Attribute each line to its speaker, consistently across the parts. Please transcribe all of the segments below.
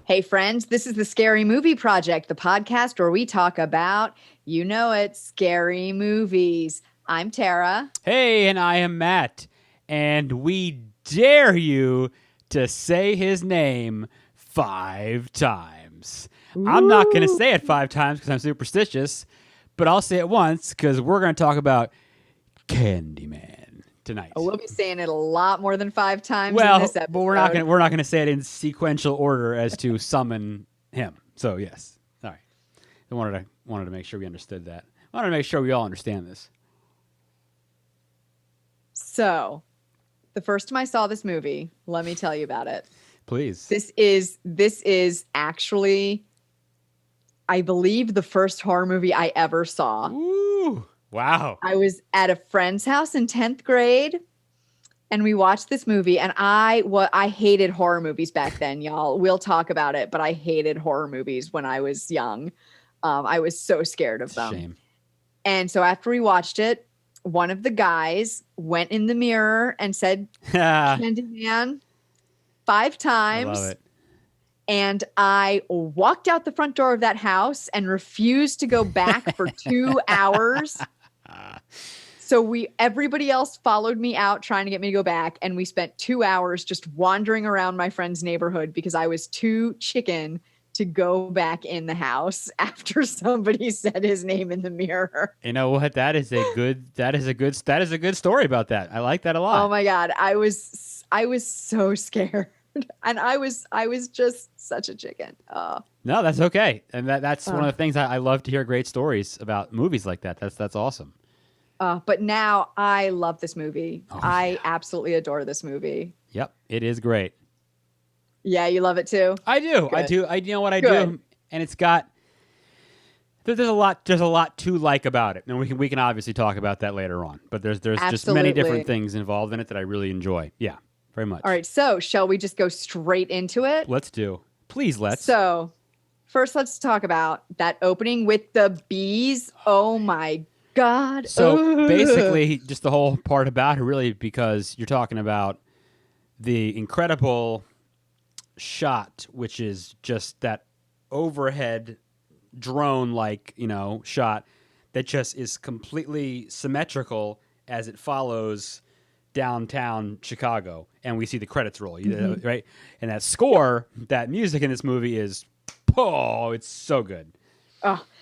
Speaker 1: Hey, friends, this is the Scary Movie Project, the podcast where we talk about, you know it, scary movies. I'm Tara.
Speaker 2: Hey, and I am Matt, and we dare you to say his name 5 times. I'm not going to
Speaker 1: Ooh.
Speaker 2: say it 5 times because I'm superstitious, but I'll say it once because we're going to talk about Candyman tonight.
Speaker 1: Oh, we'll be saying it a lot more than 5 times in
Speaker 2: Well,
Speaker 1: this episode.
Speaker 2: but we're not going to say it in sequential order as to summon him. So yes, all right. I wanted to make sure we understood that. I wanted to make sure we all understand this.
Speaker 1: So, the first time I saw this movie, let me tell you about it.
Speaker 2: Please.
Speaker 1: This is actually, I believe, the first horror movie I ever saw.
Speaker 2: Ooh, wow.
Speaker 1: I was at a friend's house in 10th grade and we watched this movie, and I hated horror movies back then, y'all. We'll talk about it, but I hated horror movies when I was young. I was so scared of them.
Speaker 2: Shame.
Speaker 1: And so after we watched it, one of the guys went in the mirror and said, Candyman 5 times.
Speaker 2: I love it.
Speaker 1: And I walked out the front door of that house and refused to go back for 2 hours. So everybody else followed me out trying to get me to go back. And we spent 2 hours just wandering around my friend's neighborhood because I was too chicken to go back in the house after somebody said his name in the mirror.
Speaker 2: You know what? That is a good story about that. I like that a lot.
Speaker 1: Oh my God. I was so scared. And I was just such a chicken. Oh.
Speaker 2: No, that's okay. And that's one of the things I love to hear great stories about movies like that. That's awesome.
Speaker 1: But now I love this movie.
Speaker 2: Oh,
Speaker 1: I absolutely adore this movie.
Speaker 2: Yep, it is great.
Speaker 1: Yeah, you love it too?
Speaker 2: I do.
Speaker 1: Good.
Speaker 2: I do. You know what I
Speaker 1: Good.
Speaker 2: do? And it's got there's a lot to like about it. And we can obviously talk about that later on. But there's just many different things involved in it that I really enjoy. Yeah, very much.
Speaker 1: All right, so shall we just go straight into it?
Speaker 2: Let's do. Please, let's.
Speaker 1: So, first let's talk about that opening with the bees. Oh my God.
Speaker 2: So basically, just the whole part about it, really, because you're talking about the incredible shot, which is just that overhead drone-like, shot that just is completely symmetrical as it follows downtown Chicago, and we see the credits roll, right? And that score, that music in this movie is, it's so good.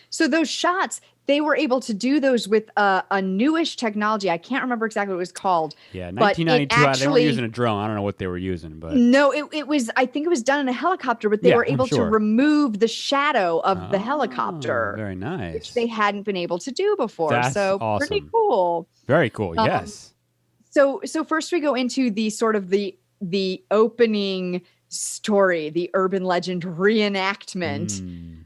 Speaker 1: So those shots, they were able to do those with a newish technology. I can't remember exactly what it was called.
Speaker 2: Yeah, 1992. They weren't using a drone. I don't know what they were using, but
Speaker 1: no, it was. I think it was done in a helicopter, but they were able to remove the shadow of the helicopter.
Speaker 2: Very nice.
Speaker 1: Which they hadn't been able to do before.
Speaker 2: That's
Speaker 1: so
Speaker 2: awesome.
Speaker 1: Pretty cool.
Speaker 2: Very cool. Yes.
Speaker 1: So first we go into the sort of the opening story, the urban legend reenactment.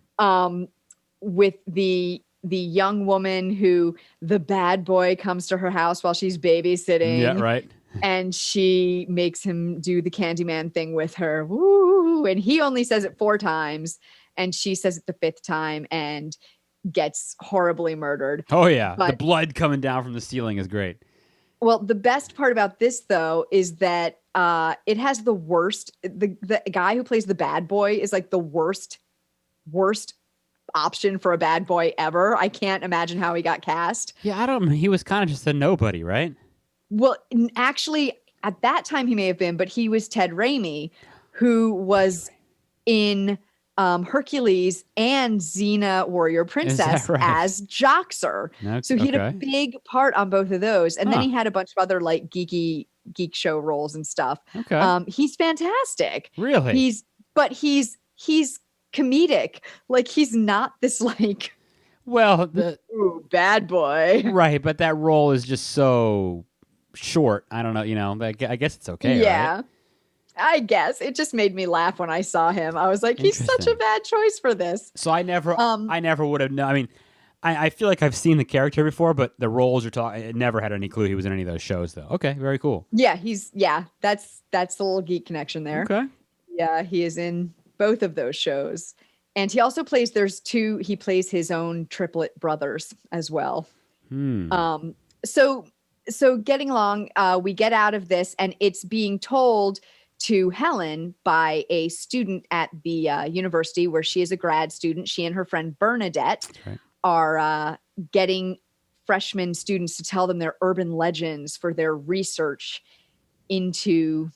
Speaker 1: With the young woman who the bad boy comes to her house while she's babysitting.
Speaker 2: Yeah, right.
Speaker 1: And she makes him do the Candyman thing with her. Woo! And he only says it 4 times, and she says it the 5th time and gets horribly murdered.
Speaker 2: Oh yeah, the blood coming down from the ceiling is great.
Speaker 1: Well, the best part about this though is that it has the worst. The guy who plays the bad boy is like the worst option for a bad boy ever. I can't imagine how he got cast.
Speaker 2: Yeah, he was kind of just a nobody, right?
Speaker 1: Well, actually, at that time he may have been, but he was Ted Raimi, who was in Hercules and Xena Warrior Princess as Joxer. So he had a big part on both of those. And then he had a bunch of other like geek show roles and stuff.
Speaker 2: Okay.
Speaker 1: He's fantastic.
Speaker 2: Really?
Speaker 1: He's comedic. Like he's not this like bad boy.
Speaker 2: Right, but that role is just so short. I don't know, I guess it's okay.
Speaker 1: Yeah.
Speaker 2: Right?
Speaker 1: I guess it just made me laugh when I saw him. I was like, he's such a bad choice for this.
Speaker 2: So I never would have known. I mean, I feel like I've seen the character before, but the roles you're talking, I never had any clue he was in any of those shows, though. Okay, very cool.
Speaker 1: Yeah, that's the little geek connection there.
Speaker 2: Okay.
Speaker 1: Yeah, he is in both of those shows. And he also plays, he plays his own triplet brothers as well. So getting along, we get out of this and it's being told to Helen by a student at the university where she is a grad student. She and her friend Bernadette are getting freshman students to tell them their urban legends for their research into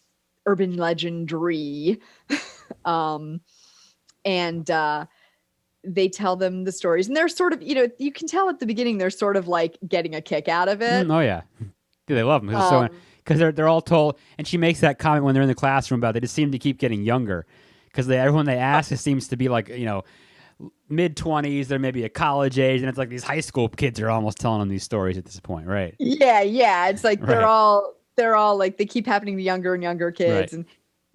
Speaker 1: urban legendary. And they tell them the stories, and they're sort of, you can tell at the beginning they're sort of like getting a kick out of it.
Speaker 2: Oh yeah, they love them because they're all told. And she makes that comment when they're in the classroom about they just seem to keep getting younger because everyone they ask it seems to be like mid-20s. They're maybe a college age, and it's like these high school kids are almost telling them these stories at this point, right?
Speaker 1: Yeah. It's like they're all like they keep happening to younger and younger kids, and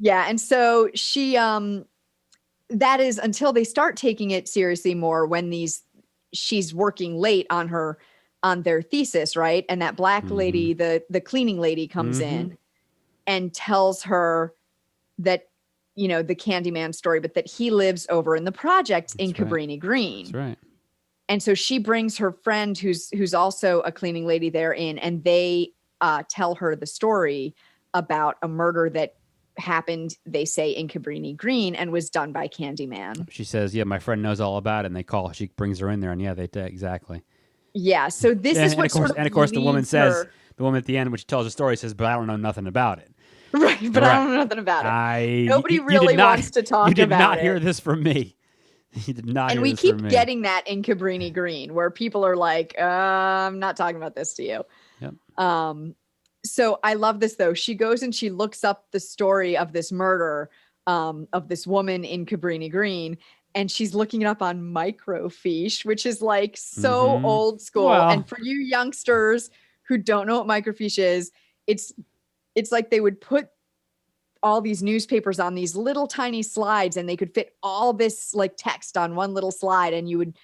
Speaker 1: and so she that is until they start taking it seriously more when she's working late on their thesis, right? And that black lady, the cleaning lady comes in and tells her that, the Candyman story, but that he lives over in the project in Cabrini-Green.
Speaker 2: That's right.
Speaker 1: And so she brings her friend who's also a cleaning lady there in, and they tell her the story about a murder that happened, they say, in Cabrini-Green and was done by Candyman.
Speaker 2: She says, yeah, my friend knows all about it, and she brings her in there, and exactly.
Speaker 1: Yeah, so this is what
Speaker 2: of course the woman says, the woman at the end when she tells the story says, but I don't know nothing about it.
Speaker 1: Right, but I don't know nothing about it. Nobody really wants to talk about it.
Speaker 2: You did not hear this from me. You did not
Speaker 1: and
Speaker 2: hear
Speaker 1: we
Speaker 2: this
Speaker 1: keep
Speaker 2: from me.
Speaker 1: getting that in Cabrini-Green where people are like, I'm not talking about this to you.
Speaker 2: Yep.
Speaker 1: So I love this, though. She goes and she looks up the story of this murder of this woman in Cabrini-Green, and she's looking it up on microfiche, which is like so old school.
Speaker 2: Well,
Speaker 1: and for you youngsters who don't know what microfiche is, it's like they would put all these newspapers on these little tiny slides, and they could fit all this like text on one little slide, and you would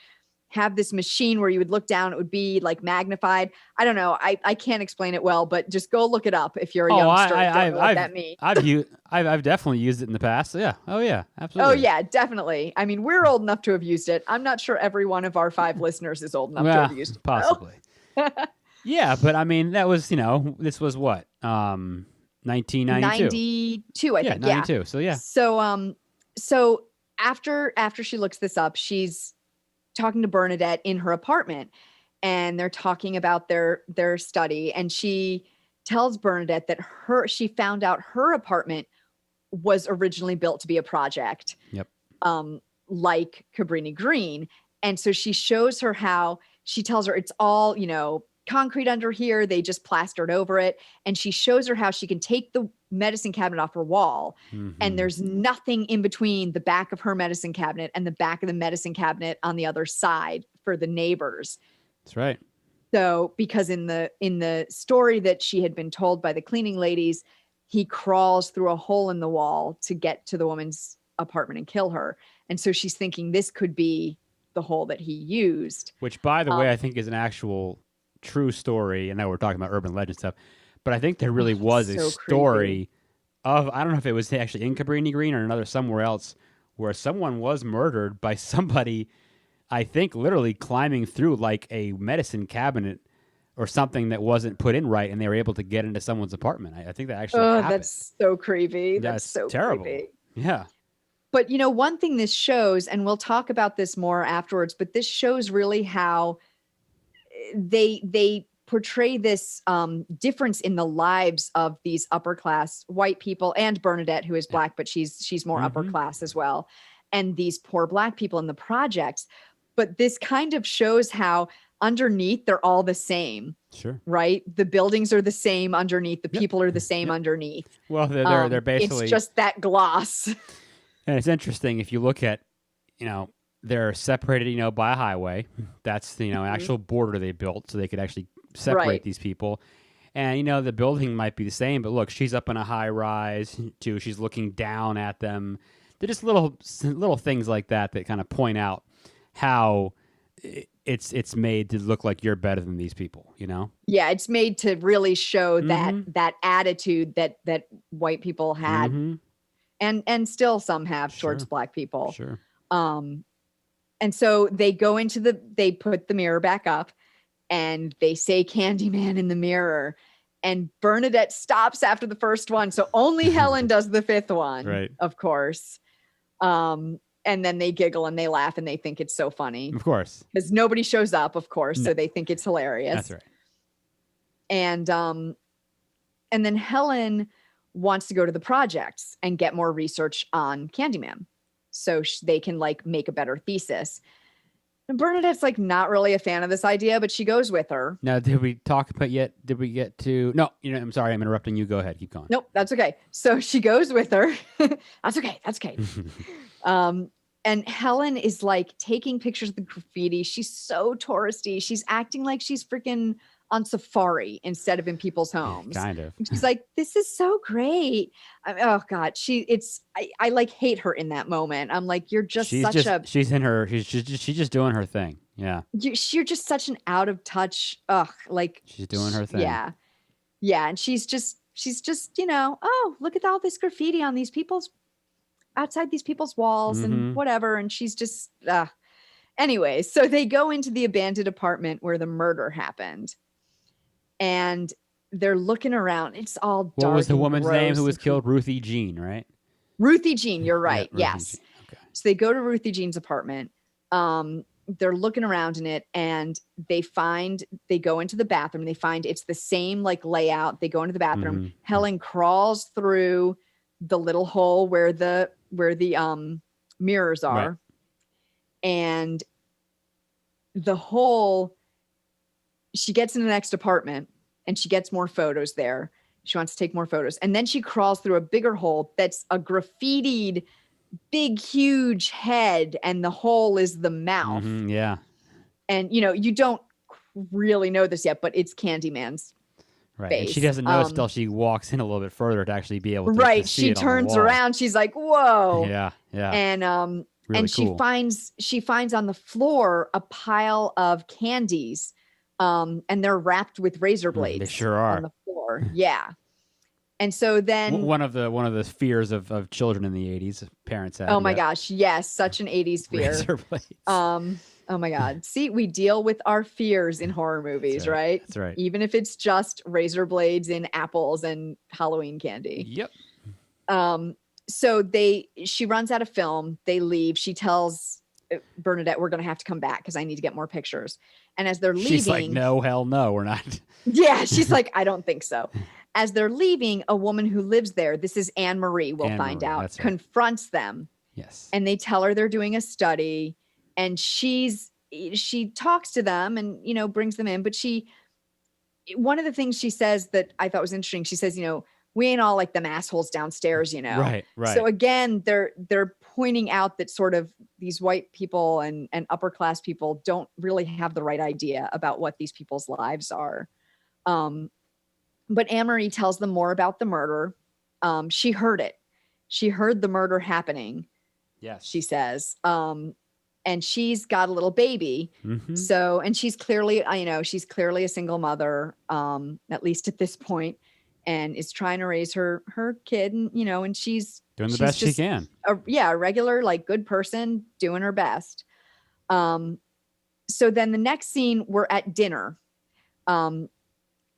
Speaker 1: have this machine where you would look down, it would be like magnified. I don't know. I can't explain it well, but just go look it up if you're a youngster. I don't know what that means.
Speaker 2: I've definitely used it in the past. Yeah. Oh yeah, absolutely.
Speaker 1: Oh yeah, definitely. I mean, we're old enough to have used it. I'm not sure every one of our 5 listeners is old enough to have used it.
Speaker 2: Possibly. Yeah, but I mean, that was, this was what? 1992.
Speaker 1: 92, I think.
Speaker 2: 92. So yeah.
Speaker 1: So after she looks this up, she's talking to Bernadette in her apartment, and they're talking about their study, and she tells Bernadette that she found out her apartment was originally built to be a project.
Speaker 2: Yep.
Speaker 1: Like Cabrini-Green. And so she shows her how, she tells her it's all, concrete under here. They just plastered over it. And she shows her how she can take the medicine cabinet off her wall. And there's nothing in between the back of her medicine cabinet and the back of the medicine cabinet on the other side for the neighbors.
Speaker 2: That's right.
Speaker 1: So, because in the story that she had been told by the cleaning ladies, he crawls through a hole in the wall to get to the woman's apartment and kill her. And so she's thinking this could be the hole that he used.
Speaker 2: Which, by the way, I think is an actual true story. And now we're talking about urban legend stuff, but I think there really was a story of, I don't know if it was actually in Cabrini-Green or somewhere else, where someone was murdered by somebody, I think literally climbing through like a medicine cabinet or something that wasn't put in right, and they were able to get into someone's apartment. I think that actually happened.
Speaker 1: That's so creepy. That's so
Speaker 2: terrible.
Speaker 1: Creepy.
Speaker 2: Yeah.
Speaker 1: But one thing this shows, and we'll talk about this more afterwards, but this shows really how they portray this difference in the lives of these upper class white people, and Bernadette, who is Black, but she's more upper class as well, and these poor Black people in the projects. But this kind of shows how underneath they're all the same.
Speaker 2: Sure.
Speaker 1: Right? The buildings are the same underneath. The people are the same underneath.
Speaker 2: Well, they're basically,
Speaker 1: it's just that gloss.
Speaker 2: And it's interesting if you look at, they're separated, by a highway. That's the, actual border they built so they could actually separate these people. And, the building might be the same, but look, she's up in a high rise too. She's looking down at them. They're just little things like that kind of point out how it's made to look like you're better than these people, Yeah,
Speaker 1: it's made to really show that attitude that white people had, and still some have towards Black people.
Speaker 2: Sure.
Speaker 1: And so they go they put the mirror back up, and they say Candyman in the mirror, And Bernadette stops after the first one. So only Helen does the fifth one,
Speaker 2: Right.
Speaker 1: of course. And then they giggle and they laugh and they think it's so funny.
Speaker 2: Of course.
Speaker 1: Because nobody shows up, of course. No. So they think it's hilarious.
Speaker 2: That's right.
Speaker 1: And then Helen wants to go to the projects and get more research on Candyman. So they can like make a better thesis. And Bernadette's like not really a fan of this idea, but she goes with her.
Speaker 2: Now, did we talk about yet? Did we get to? No, I'm sorry, I'm interrupting you. Go ahead, keep going.
Speaker 1: Nope, that's okay. So she goes with her. That's okay. That's okay. And Helen is like taking pictures of the graffiti. She's so touristy. She's acting like she's freaking on safari instead of in people's homes.
Speaker 2: Kind of.
Speaker 1: And she's like, this is so great. Oh God, I like hate her in that moment. I'm like, you're just she's
Speaker 2: just doing her thing. Yeah.
Speaker 1: You're just such an out of touch. Like
Speaker 2: she's doing her thing.
Speaker 1: Yeah. Yeah. And she's just, oh, look at all this graffiti on outside these people's walls and whatever. And she's just, anyway, so they go into the abandoned apartment where the murder happened. And they're looking around. It's all dark.
Speaker 2: What was the woman's name who was killed? Ruthie Jean, right?
Speaker 1: Ruthie Jean, you're right.
Speaker 2: Yeah,
Speaker 1: yes. Okay. So they go to Ruthie Jean's apartment. They're looking around in it and they go into the bathroom. They find it's the same like layout. They go into the bathroom. Helen crawls through the little hole where the mirrors are. Right. And the hole, she gets in the next apartment and she gets more photos there. She wants to take more photos. And then she crawls through a bigger hole that's a graffitied, big, huge head. And the hole is the mouth.
Speaker 2: Yeah.
Speaker 1: And, you don't really know this yet, but it's Candyman's face.
Speaker 2: And she doesn't know till she walks in a little bit further to actually be able to
Speaker 1: Right.
Speaker 2: To see
Speaker 1: she turns around. She's like, whoa.
Speaker 2: Yeah. Yeah.
Speaker 1: And,
Speaker 2: really
Speaker 1: and
Speaker 2: cool.
Speaker 1: she finds on the floor a pile of candies. And they're wrapped with razor blades.
Speaker 2: They sure are
Speaker 1: on the floor. Yeah. And so then
Speaker 2: one of the fears of children in the 80s, parents had.
Speaker 1: Oh my gosh, yes, such an 80s fear.
Speaker 2: Razor blades.
Speaker 1: Oh my God. See, we deal with our fears in horror movies, right?
Speaker 2: That's right.
Speaker 1: Even if it's just razor blades in apples and Halloween candy.
Speaker 2: Yep.
Speaker 1: So she runs out of film. They leave. She tells Bernadette, we're going to have to come back because I need to get more pictures. And as they're leaving,
Speaker 2: she's like, no, hell no, we're not.
Speaker 1: Yeah, she's like, I don't think so. As they're leaving, a woman who lives there, this is Anne Marie, we'll find out, right, confronts them.
Speaker 2: Yes.
Speaker 1: And they tell her they're doing a study, and she talks to them and, brings them in. But one of the things she says that I thought was interesting, she says, we ain't all like them assholes downstairs,
Speaker 2: Right.
Speaker 1: So again, they're pointing out that sort of these white people and upper class people don't really have the right idea about what these people's lives are. But Anne-Marie tells them more about the murder. She heard it. She heard the murder happening.
Speaker 2: Yes.
Speaker 1: She says, and she's got a little baby. So, and she's clearly a single mother, at least at this point, and is trying to raise her kid, and she's
Speaker 2: doing the best she can.
Speaker 1: A regular, like, good person doing her best. So then the next scene, we're at dinner,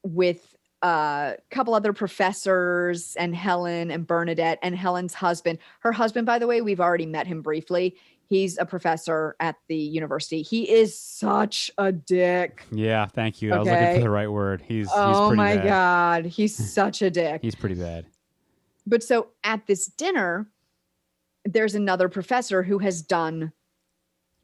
Speaker 1: with a couple other professors and Helen and Bernadette and Helen's husband. Her husband, by the way, we've already met him briefly. He's a professor at the university. He is such a dick.
Speaker 2: Yeah, thank you. Okay. I was looking for the right word. He's pretty bad.
Speaker 1: Oh my God. He's such a dick.
Speaker 2: He's pretty bad.
Speaker 1: But so at this dinner, there's another professor who has done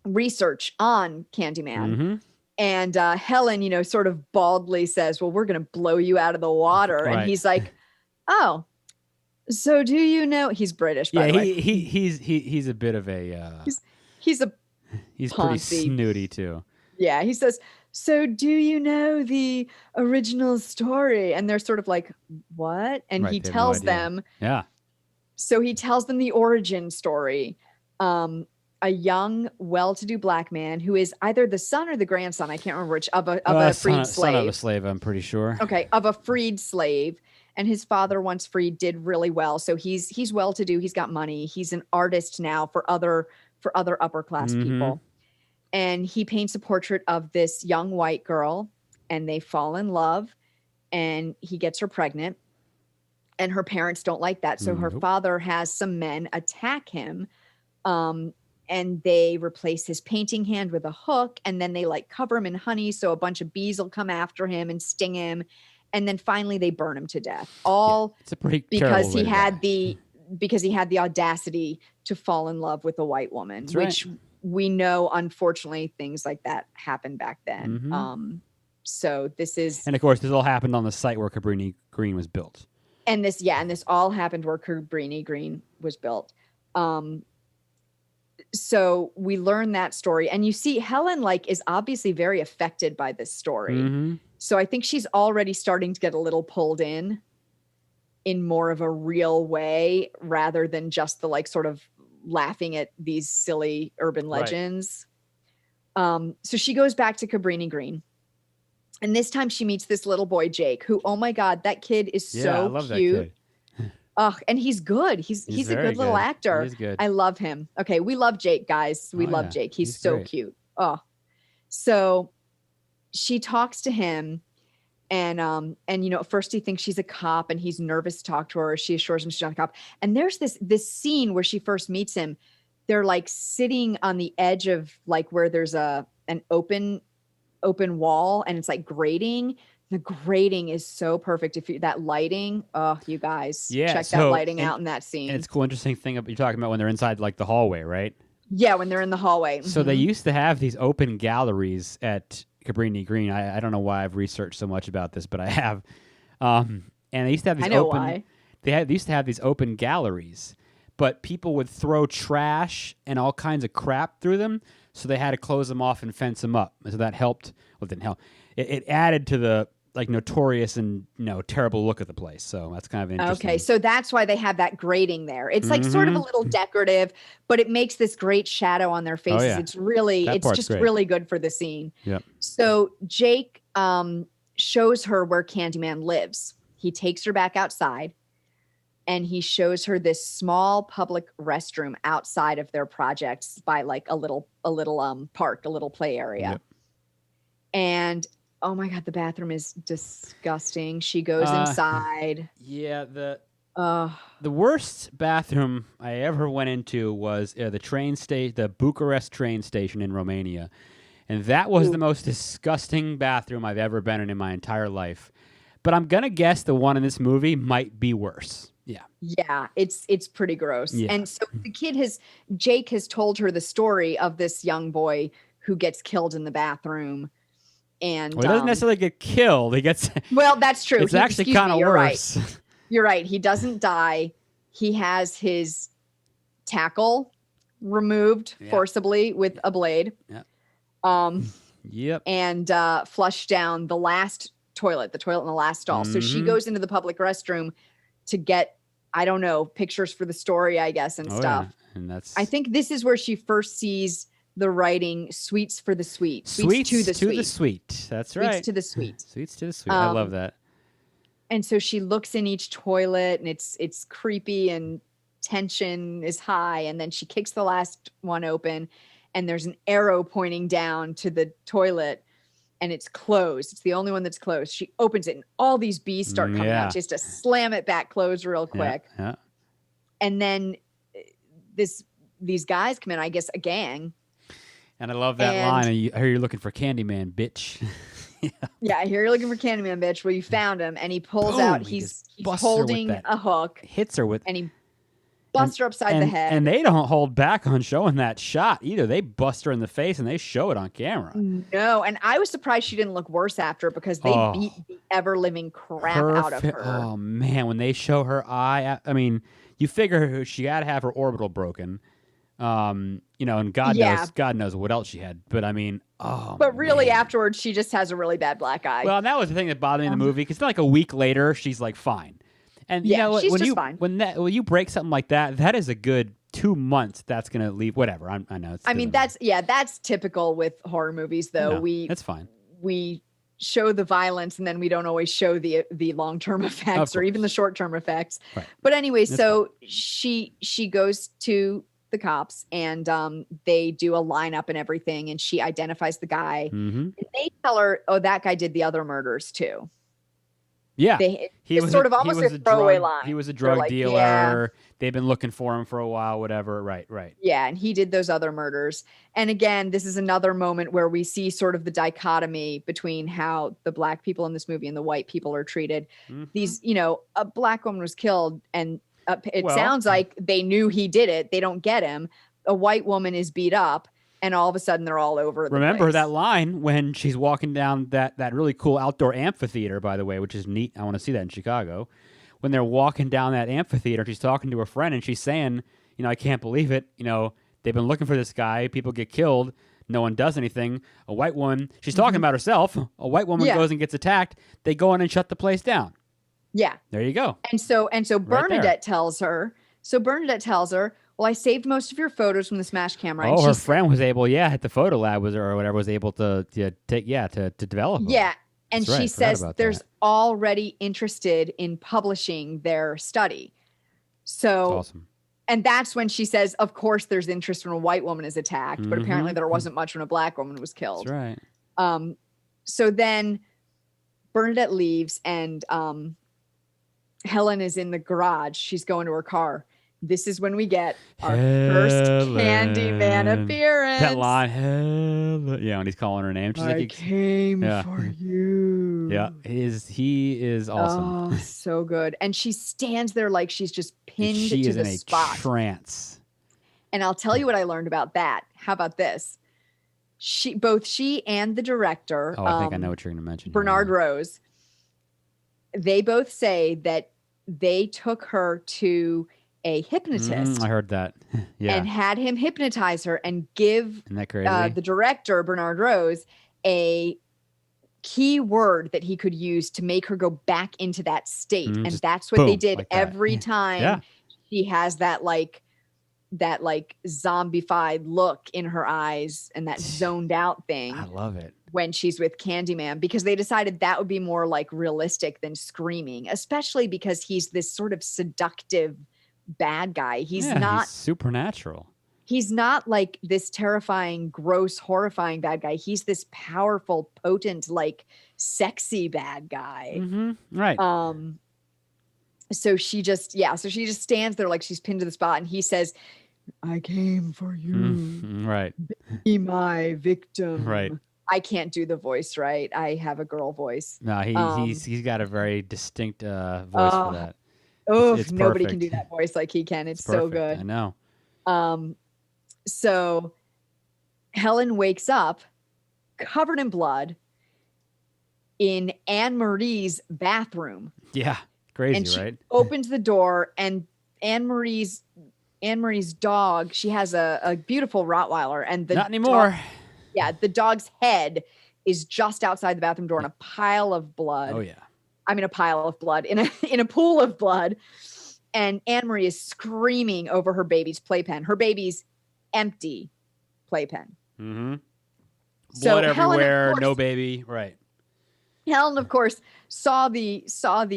Speaker 1: research on Candyman. And Helen, sort of baldly says, well, we're going to blow you out of the water. Right. And he's like, oh, so do you know? He's British, by the way.
Speaker 2: He's a bit of a...
Speaker 1: He's
Speaker 2: pretty snooty, too.
Speaker 1: Yeah, he says, so do you know the original story? And they're sort of like, what? And he tells them.
Speaker 2: Yeah.
Speaker 1: So he tells them the origin story. A young, well-to-do black man who is either the son or the grandson, I can't remember which, of a freed slave.
Speaker 2: Son of a slave, I'm pretty sure.
Speaker 1: Okay, of a freed slave. And his father, once freed, did really well. So he's well-to-do. He's got money. He's an artist now for other upper-class people. And he paints a portrait of this young white girl, and they fall in love. and he gets her pregnant, and her parents don't like that. So her father has some men attack him, and they replace his painting hand with a hook, and then they like cover him in honey so a bunch of bees will come after him and sting him, and then finally they burn him to death. All
Speaker 2: it's a pretty
Speaker 1: because he
Speaker 2: terrible way to
Speaker 1: had
Speaker 2: die.
Speaker 1: because he had the audacity to fall in love with a white woman,
Speaker 2: That's
Speaker 1: which
Speaker 2: right.
Speaker 1: we know, unfortunately, things like that happened back then. So this is,
Speaker 2: And of course, this all happened on the site where Cabrini-Green was built.
Speaker 1: and this all happened where Cabrini-Green was built. So we learn that story, and you see Helen like is obviously very affected by this story. So I think she's already starting to get a little pulled in more of a real way, rather than just the like sort of laughing at these silly urban legends. So she goes back to Cabrini-Green, and this time she meets this little boy, Jake, who, oh my God, that kid is so
Speaker 2: I love
Speaker 1: cute.
Speaker 2: that kid.
Speaker 1: And he's good. He's a good little actor.
Speaker 2: He's good.
Speaker 1: I love him. Okay, we love Jake, guys. We love Jake. He's so
Speaker 2: great.
Speaker 1: cute. Oh, so she talks to him, and at first he thinks she's a cop, and he's nervous to talk to her. She assures him she's not a cop. And there's this scene where she first meets him. They're like sitting on the edge of like where there's an open wall, and it's like grating. The grating is so perfect. That lighting, you guys, check that lighting out in that scene.
Speaker 2: And it's cool, interesting thing you're talking about when they're inside like the hallway, right?
Speaker 1: Yeah, when they're in the hallway.
Speaker 2: So they used to have these open galleries at Cabrini-Green. I don't know why I've researched so much about this, but I have. And they used to have these
Speaker 1: why.
Speaker 2: They used to have these open galleries, but people would throw trash and all kinds of crap through them, so they had to close them off and fence them up. So that helped. Well, it didn't help. It added to the like notorious and terrible look of the place. So that's kind of interesting.
Speaker 1: Okay, so that's why they have that grating there. It's like sort of a little decorative, but it makes this great shadow on their faces. It's really, it's just great. Really good for the scene.
Speaker 2: Yep.
Speaker 1: So Jake shows her where Candyman lives. He takes her back outside, and he shows her this small public restroom outside of their projects by like a little park, a little play area. Yep. And oh my God, the bathroom is disgusting. She goes inside.
Speaker 2: Yeah, the worst bathroom I ever went into was the Bucharest train station in Romania. And that was the most disgusting bathroom I've ever been in my entire life. But I'm going to guess the one in this movie might be worse. Yeah.
Speaker 1: Yeah, it's pretty gross.
Speaker 2: Yeah.
Speaker 1: And so Jake has told her the story of this young boy who gets killed in the bathroom. And
Speaker 2: he doesn't necessarily get killed. He gets
Speaker 1: well, that's true.
Speaker 2: It's actually kind of worse.
Speaker 1: Right. You're right. He doesn't die. He has his tackle removed forcibly with a blade.
Speaker 2: Yep.
Speaker 1: And flushed down the last toilet in the last stall. So she goes into the public restroom to get, I don't know, pictures for the story, I guess, and stuff.
Speaker 2: Yeah. And
Speaker 1: I think this is where she first sees the writing "sweets for the sweet."
Speaker 2: Sweets to the sweet. That's right.
Speaker 1: Sweets to the sweet.
Speaker 2: Sweets to the sweet. I love that.
Speaker 1: And so she looks in each toilet, and it's creepy, and tension is high. And then she kicks the last one open, and there's an arrow pointing down to the toilet, and it's closed. It's the only one that's closed. She opens it, and all these bees start coming out. She has to slam it back closed real quick.
Speaker 2: Yeah.
Speaker 1: And then these guys come in, I guess a gang.
Speaker 2: And I love that line. I hear you're looking for Candyman, bitch.
Speaker 1: Yeah, I hear you're looking for Candyman, bitch. Well, you found him, and he pulls out. He's holding a hook.
Speaker 2: Hits her with,
Speaker 1: and he busts her upside the head.
Speaker 2: And they don't hold back on showing that shot either. They bust her in the face, and they show it on camera.
Speaker 1: No, and I was surprised she didn't look worse after, because they beat the ever living crap out of her.
Speaker 2: Oh man, when they show her eye, I mean, you figure she got to have her orbital broken. And God knows what else she had. But I mean,
Speaker 1: But really, afterwards, she just has a really bad black eye.
Speaker 2: Well, that was the thing that bothered me in the movie, because like a week later, she's like fine. And you know,
Speaker 1: she's just fine.
Speaker 2: When you break something like that, that is a good 2 months. That's gonna leave. Whatever. I know.
Speaker 1: That's typical with horror movies, though.
Speaker 2: That's fine.
Speaker 1: We show the violence, and then we don't always show the long-term effects or even the short-term effects. Right. But anyway, she goes to the cops, and they do a lineup and everything, and she identifies the guy. And they tell her, that guy did the other murders too.
Speaker 2: Yeah.
Speaker 1: It's sort of almost a throwaway line.
Speaker 2: He was a
Speaker 1: They're
Speaker 2: drug
Speaker 1: like,
Speaker 2: dealer.
Speaker 1: yeah.
Speaker 2: They've been looking for him for a while, whatever. Right, right.
Speaker 1: Yeah, and he did those other murders. And again, this is another moment where we see sort of the dichotomy between how the black people in this movie and the white people are treated. These, a black woman was killed, and it sounds like they knew he did it. They don't get him. A white woman is beat up, and all of a sudden they're all over the
Speaker 2: Remember
Speaker 1: place.
Speaker 2: that line when she's walking down that really cool outdoor amphitheater, by the way, which is neat. I want to see that in Chicago. When they're walking down that amphitheater, she's talking to a friend, and she's saying, I can't believe it. They've been looking for this guy. People get killed. No one does anything. A white woman, she's talking about herself. A white woman goes and gets attacked. They go in and shut the place down.
Speaker 1: Yeah.
Speaker 2: There you go.
Speaker 1: And so Bernadette tells her, well, I saved most of your photos from the smash camera.
Speaker 2: Oh, her friend was able, at the photo lab or whatever, was able to develop them.
Speaker 1: Yeah. And she says there's already interested in publishing their study. So
Speaker 2: that's awesome.
Speaker 1: And that's when she says, of course, there's interest when a white woman is attacked, but apparently there wasn't much when a black woman was killed.
Speaker 2: That's right.
Speaker 1: So then Bernadette leaves, and Helen is in the garage. She's going to her car. This is when we get our first Candyman appearance.
Speaker 2: That line, Helen. Yeah, when he's calling her name. She's
Speaker 1: I came for you.
Speaker 2: Yeah, he is awesome.
Speaker 1: Oh, so good. And she stands there like she's just pinned to the spot. She is in a
Speaker 2: trance.
Speaker 1: And I'll tell you what I learned about that. How about this? Both she and the director,
Speaker 2: I think I know what you're going to mention.
Speaker 1: Bernard Rose, they both say that they took her to a hypnotist.
Speaker 2: I heard that. Yeah.
Speaker 1: And had him hypnotize her and give
Speaker 2: Isn't that crazy?
Speaker 1: The director, Bernard Rose, a key word that he could use to make her go back into that state. And that's what they did like every time she has that zombified look in her eyes and that zoned out thing.
Speaker 2: I love it.
Speaker 1: When she's with Candyman, because they decided that would be more like realistic than screaming, especially because he's this sort of seductive bad guy. He's
Speaker 2: supernatural.
Speaker 1: He's not like this terrifying, gross, horrifying bad guy. He's this powerful, potent, like sexy bad guy.
Speaker 2: Right.
Speaker 1: So she just stands there like she's pinned to the spot, and he says, I came for you.
Speaker 2: Right.
Speaker 1: Be my victim.
Speaker 2: Right.
Speaker 1: I can't do the voice right. I have a girl voice.
Speaker 2: No, he's got a very distinct voice for that.
Speaker 1: Oh, nobody can do that voice like he can. It's so good.
Speaker 2: I know.
Speaker 1: So Helen wakes up covered in blood in Anne Marie's bathroom.
Speaker 2: Yeah, crazy,
Speaker 1: and she
Speaker 2: right?
Speaker 1: opens the door, and Anne Marie's dog. She has a beautiful Rottweiler, and
Speaker 2: not anymore.
Speaker 1: The dog's head is just outside the bathroom door in a pile of blood.
Speaker 2: Oh yeah.
Speaker 1: I mean, a pile of blood in a pool of blood. And Anne Marie is screaming over her baby's playpen. Her baby's empty playpen.
Speaker 2: So blood everywhere, no baby. Right.
Speaker 1: Helen, of course, saw the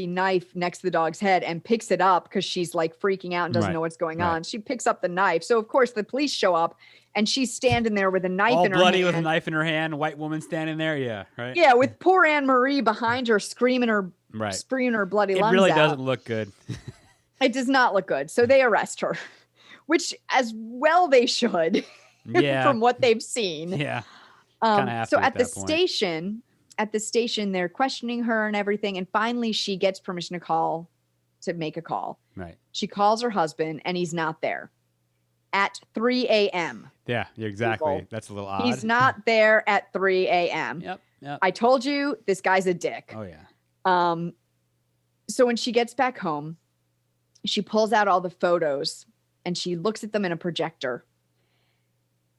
Speaker 1: knife next to the dog's head and picks it up because she's like freaking out and doesn't know what's going on. She picks up the knife. So of course the police show up, and she's standing there with a knife in her hand. All bloody
Speaker 2: with a knife in her hand, white woman standing there. Yeah, right.
Speaker 1: Yeah, with poor Anne Marie behind her screaming her bloody lungs out.
Speaker 2: It really doesn't look good.
Speaker 1: It does not look good. So they arrest her, which as well they should.
Speaker 2: Yeah.
Speaker 1: From what they've seen.
Speaker 2: Yeah.
Speaker 1: So at the station, they're questioning her and everything, and finally she gets permission to make a call.
Speaker 2: Right.
Speaker 1: She calls her husband, and he's not there at 3 a.m.
Speaker 2: Yeah, exactly. People. That's a little odd.
Speaker 1: He's not there at 3 a.m.
Speaker 2: Yep.
Speaker 1: I told you this guy's a dick.
Speaker 2: Oh yeah.
Speaker 1: So when she gets back home, she pulls out all the photos and she looks at them in a projector.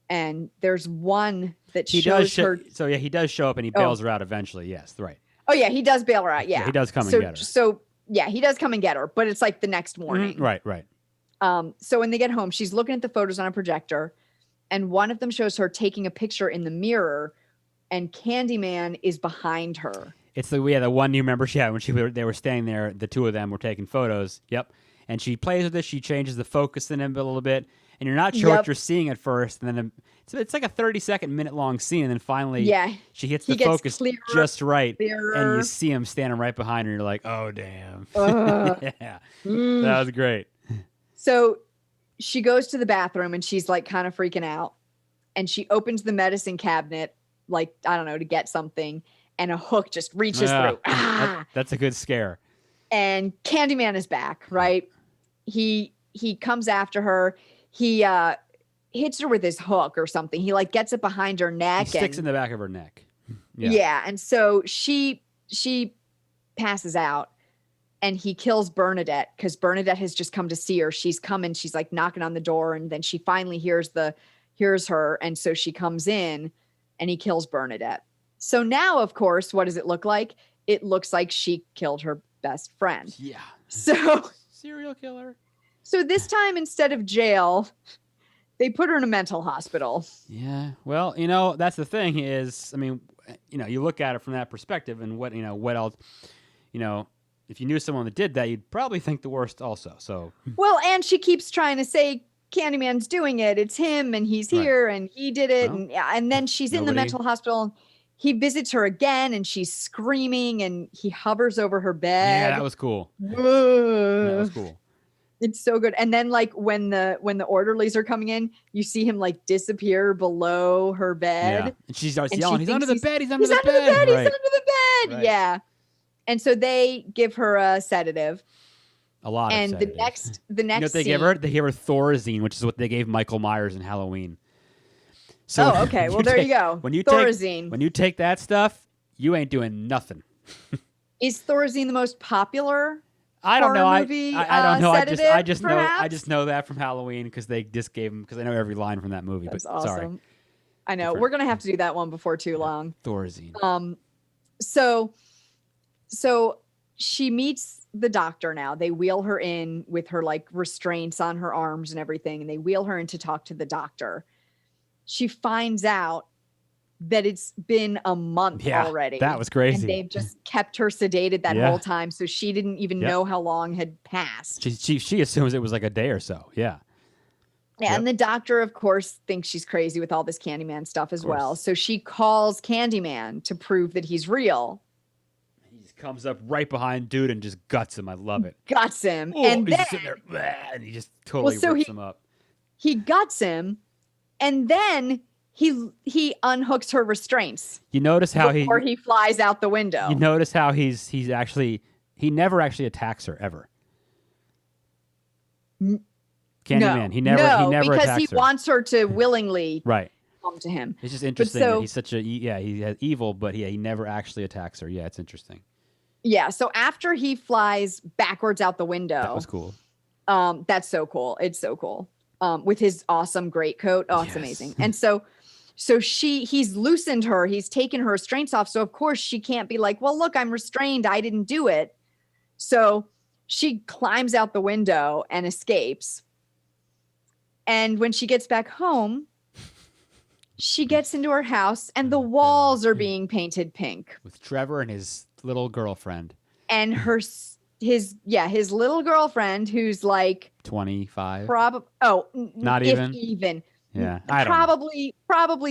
Speaker 1: And there's one that shows her.
Speaker 2: So yeah, he does show up and he bails her out eventually. Yes, right.
Speaker 1: Oh yeah, he does bail her out. Yeah,
Speaker 2: he does come and get her.
Speaker 1: So yeah, he does come and get her, but it's like the next morning.
Speaker 2: Right.
Speaker 1: So when they get home, she's looking at the photos on a projector, and one of them shows her taking a picture in the mirror, and Candyman is behind her.
Speaker 2: It's the one you remember she had when they were standing there. The two of them were taking photos. Yep. And she plays with this. She changes the focus in him a little bit, and you're not sure what you're seeing at first. And then it's like a 30-second, minute-long scene, and then finally
Speaker 1: Yeah.
Speaker 2: she hits
Speaker 1: He
Speaker 2: the
Speaker 1: gets
Speaker 2: focus
Speaker 1: clearer,
Speaker 2: just right, and
Speaker 1: clearer.
Speaker 2: you see him standing right behind her, and you're like, oh, damn.
Speaker 1: Ugh.
Speaker 2: Yeah. That was great.
Speaker 1: So she goes to the bathroom, and she's like kind of freaking out. And she opens the medicine cabinet, like, I don't know, to get something. And a hook just reaches through.
Speaker 2: That's a good scare.
Speaker 1: And Candyman is back, right? He comes after her. He hits her with his hook or something. He like gets it behind her neck.
Speaker 2: He sticks in the back of her neck.
Speaker 1: Yeah. And so she passes out, and he kills Bernadette because Bernadette has just come to see her. She's coming. She's like knocking on the door, and then she finally hears her. And so she comes in, and he kills Bernadette. So now, of course, what does it look like? It looks like she killed her best friend.
Speaker 2: Yeah.
Speaker 1: So
Speaker 2: serial killer.
Speaker 1: So this time, instead of jail, they put her in a mental hospital.
Speaker 2: Yeah. Well, that's the thing is, I mean, you look at it from that perspective, and what else, if you knew someone that did that, you'd probably think the worst also. So.
Speaker 1: Well, and she keeps trying to say Candyman's doing it. It's him, and he's here, and he did it. Well, and then she's in the mental hospital. He visits her again, and she's screaming, and he hovers over her bed.
Speaker 2: Yeah, that was cool.
Speaker 1: Whoa.
Speaker 2: That was cool.
Speaker 1: It's so good. And then like when the orderlies are coming in, you see him like disappear below her bed.
Speaker 2: Yeah. And she starts yelling, he's under the bed, he's under the bed.
Speaker 1: He's under the bed. Right. Yeah. And so they give her a sedative.
Speaker 2: A lot of sedatives.
Speaker 1: The next
Speaker 2: what they
Speaker 1: scene,
Speaker 2: give her? They gave her Thorazine, which is what they gave Michael Myers in Halloween. So
Speaker 1: okay. Well, there you go. Thorazine.
Speaker 2: When you take that stuff, you ain't doing nothing.
Speaker 1: Is Thorazine the most popular?
Speaker 2: I don't know.
Speaker 1: Movie,
Speaker 2: I don't know. I just
Speaker 1: perhaps?
Speaker 2: know. I just know that from Halloween because they just gave them because I know every line from that movie.
Speaker 1: That's
Speaker 2: but
Speaker 1: awesome.
Speaker 2: Sorry.
Speaker 1: I know. We're gonna have to do that one before too long.
Speaker 2: Thorazine.
Speaker 1: So she meets the doctor now. They wheel her in with her like restraints on her arms and everything, and they wheel her in to talk to the doctor. She finds out that it's been a month already.
Speaker 2: That was crazy.
Speaker 1: And they've just kept her sedated that whole time, so she didn't even know how long had passed.
Speaker 2: She assumes it was like a day or so. Yeah.
Speaker 1: Yeah, and the doctor, of course, thinks she's crazy with all this Candyman stuff as well. So she calls Candyman to prove that he's real.
Speaker 2: He just comes up right behind dude and just guts him. I love it.
Speaker 1: Guts him.
Speaker 2: Oh,
Speaker 1: and
Speaker 2: he's
Speaker 1: then
Speaker 2: sitting there, and he just totally rips him up.
Speaker 1: He guts him, and then he unhooks her restraints.
Speaker 2: You notice how
Speaker 1: before he flies out the window.
Speaker 2: You notice how he never actually attacks her ever. Candyman, he never attacks her
Speaker 1: because he wants her to willingly come to him.
Speaker 2: It's just interesting that he's such he has evil, but he never actually attacks her. Yeah, it's interesting.
Speaker 1: Yeah, so after he flies backwards out the window,
Speaker 2: that was cool.
Speaker 1: That's so cool. It's so cool. With his awesome greatcoat. Oh, it's amazing. And so he's loosened her. He's taken her restraints off. So of course she can't be like, well, look, I'm restrained. I didn't do it. So she climbs out the window and escapes. And when she gets back home, she gets into her house and the walls are being painted pink.
Speaker 2: With Trevor and his little girlfriend.
Speaker 1: And his little girlfriend who's like
Speaker 2: 25.
Speaker 1: Not even.
Speaker 2: Yeah,
Speaker 1: probably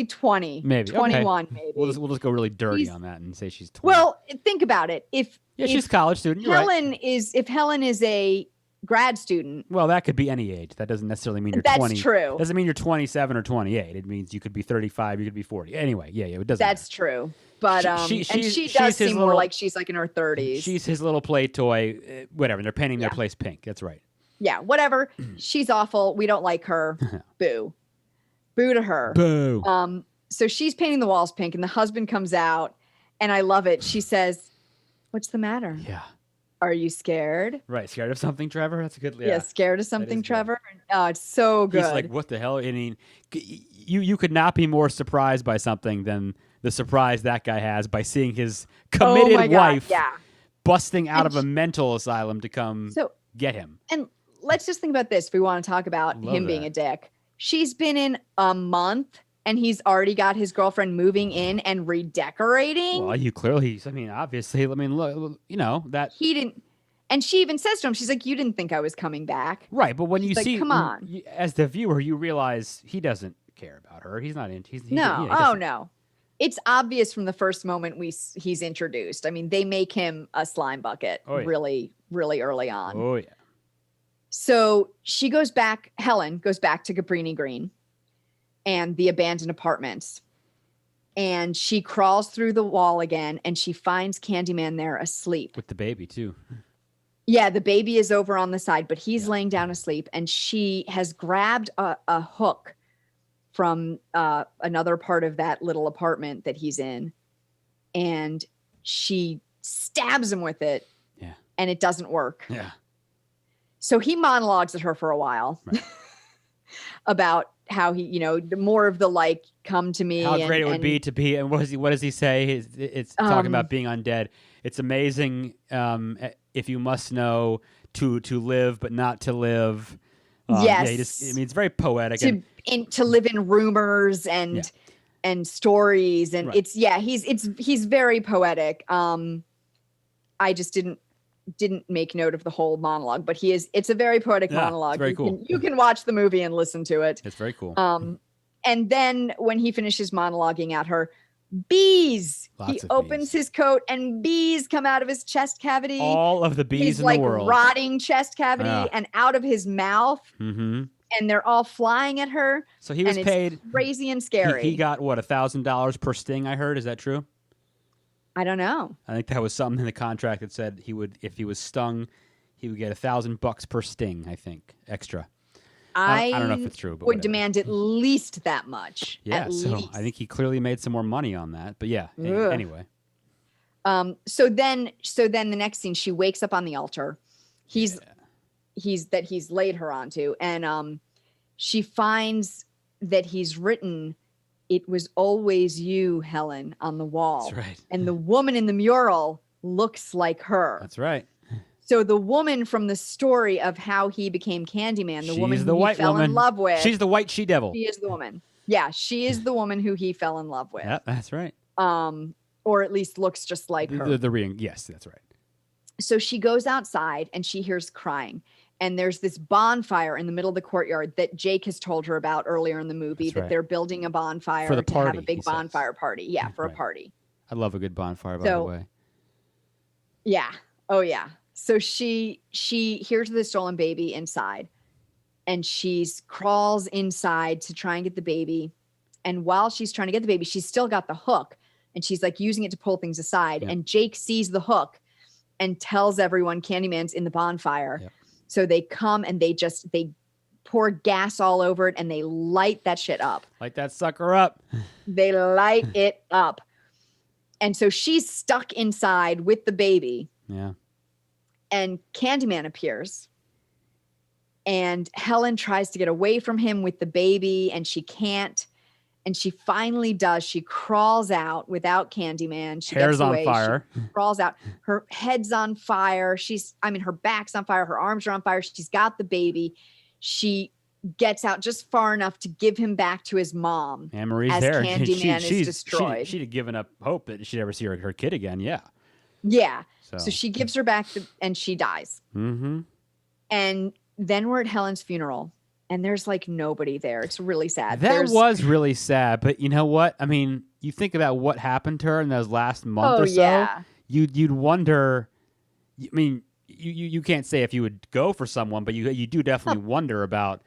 Speaker 1: 20,
Speaker 2: maybe
Speaker 1: 21,
Speaker 2: okay.
Speaker 1: maybe.
Speaker 2: We'll just go really dirty on that and say she's 20.
Speaker 1: Well, think about it. If
Speaker 2: she's a college student. You're right.
Speaker 1: If Helen is a grad student,
Speaker 2: well, that could be any age. That doesn't necessarily mean you're 20.
Speaker 1: That's true.
Speaker 2: Doesn't mean you're 27 or 28. It means you could be 35. You could be 40. Anyway, it doesn't.
Speaker 1: That's true. But she does seem more like she's like in her 30s.
Speaker 2: She's his little play toy. Whatever. They're painting their place pink. That's right.
Speaker 1: Yeah. Whatever. She's awful. We don't like her. Boo. Boo to her.
Speaker 2: Boo.
Speaker 1: So she's painting the walls pink, and the husband comes out, and I love it. She says, "What's the matter?
Speaker 2: Yeah.
Speaker 1: Are you scared?
Speaker 2: Right. Scared of something, Trevor? That's a good.
Speaker 1: Yeah. Scared of something, Trevor? Oh, it's so good.
Speaker 2: He's like, what the hell? I mean, you could not be more surprised by something than the surprise that guy has by seeing his committed wife busting out of a mental asylum to come get him.
Speaker 1: And let's just think about this. If we want to talk about him being a dick. She's been in a month and he's already got his girlfriend moving in and redecorating.
Speaker 2: Well, obviously, look, that
Speaker 1: he didn't. And she even says to him, she's like, you didn't think I was coming back.
Speaker 2: Right. But when you see,
Speaker 1: come on.
Speaker 2: As the viewer, you realize he doesn't care about her. He's not into.
Speaker 1: No.
Speaker 2: He
Speaker 1: Oh
Speaker 2: doesn't.
Speaker 1: no. It's obvious from the first moment he's introduced. I mean, they make him a slime bucket
Speaker 2: Oh, yeah.
Speaker 1: really, really early on.
Speaker 2: Oh yeah.
Speaker 1: So Helen goes back to Cabrini-Green and the abandoned apartments. And she crawls through the wall again and she finds Candyman there asleep.
Speaker 2: With the baby too.
Speaker 1: Yeah, the baby is over on the side, but he's laying down asleep. And she has grabbed a hook from another part of that little apartment that he's in. And she stabs him with it.
Speaker 2: Yeah.
Speaker 1: And it doesn't work.
Speaker 2: Yeah.
Speaker 1: So he monologues at her for a while about how he, the more of the like, come to me.
Speaker 2: How great it would be to be, and what does he say? It's talking about being undead. It's amazing if you must know to live but not to live.
Speaker 1: Yes.
Speaker 2: Yeah, it's very poetic.
Speaker 1: To live in rumors and stories. And he's very poetic. I just didn't make note of the whole monologue, but it's a very poetic monologue.
Speaker 2: It's very cool.
Speaker 1: You can watch the movie and listen to it.
Speaker 2: It's very cool.
Speaker 1: And then when he finishes monologuing at her, bees. He opens his coat and bees come out of his chest cavity.
Speaker 2: All of the bees in the world.
Speaker 1: Rotting chest cavity and out of his mouth.
Speaker 2: Mm-hmm.
Speaker 1: And they're all flying at her.
Speaker 2: So he was paid
Speaker 1: crazy and scary.
Speaker 2: He got what, $1,000 per sting, I heard. Is that true?
Speaker 1: I don't know.
Speaker 2: I think that was something in the contract that said if he was stung, he would get $1,000 per sting, I think, extra. I don't know if it's true, but
Speaker 1: would demand at least that much.
Speaker 2: Yeah, so I think he clearly made some more money on that. But yeah, anyway.
Speaker 1: So then the next scene, she wakes up on the altar. He's laid her onto, and she finds that he's written, "It was always you, Helen," on the wall.
Speaker 2: That's right.
Speaker 1: And the woman in the mural looks like her.
Speaker 2: That's right.
Speaker 1: So the woman from the story of how he became Candyman, the woman who he fell in love with.
Speaker 2: She's the white she-devil.
Speaker 1: She is the woman. Yeah, she is the woman who he fell in love with.
Speaker 2: Yeah, that's right.
Speaker 1: Or at least looks just like her.
Speaker 2: Yes, that's right.
Speaker 1: So she goes outside and she hears crying. And there's this bonfire in the middle of the courtyard that Jake has told her about earlier in the movie, that they're building a bonfire
Speaker 2: for the party,
Speaker 1: to have a big bonfire party. Yeah, for a party.
Speaker 2: I love a good bonfire, by the way.
Speaker 1: Yeah. Oh, yeah. So she hears the stolen baby inside, and she crawls inside to try and get the baby. And while she's trying to get the baby, she's still got the hook, and she's like using it to pull things aside. Yep. And Jake sees the hook and tells everyone Candyman's in the bonfire. Yep. So they come and they pour gas all over it and they light that shit up.
Speaker 2: Light that sucker up.
Speaker 1: They light it up. And so she's stuck inside with the baby.
Speaker 2: Yeah.
Speaker 1: And Candyman appears, and Helen tries to get away from him with the baby, and she can't. And she finally does. She crawls out without Candyman. She
Speaker 2: Hair's
Speaker 1: gets away.
Speaker 2: on fire.
Speaker 1: She crawls out. Her head's on fire. Her back's on fire. Her arms are on fire. She's got the baby. She gets out just far enough to give him back to his mom.
Speaker 2: Anne Marie's there.
Speaker 1: Candyman is destroyed.
Speaker 2: She'd have given up hope that she'd ever see her kid again. Yeah.
Speaker 1: Yeah. So she gives her back and she dies.
Speaker 2: Mm-hmm.
Speaker 1: And then we're at Helen's funeral, and there's like nobody there. It's really sad.
Speaker 2: That was really sad. But you know what? I mean, you think about what happened to her in those last month or so. Yeah. You'd wonder. I mean, you can't say if you would go for someone, but you do definitely wonder about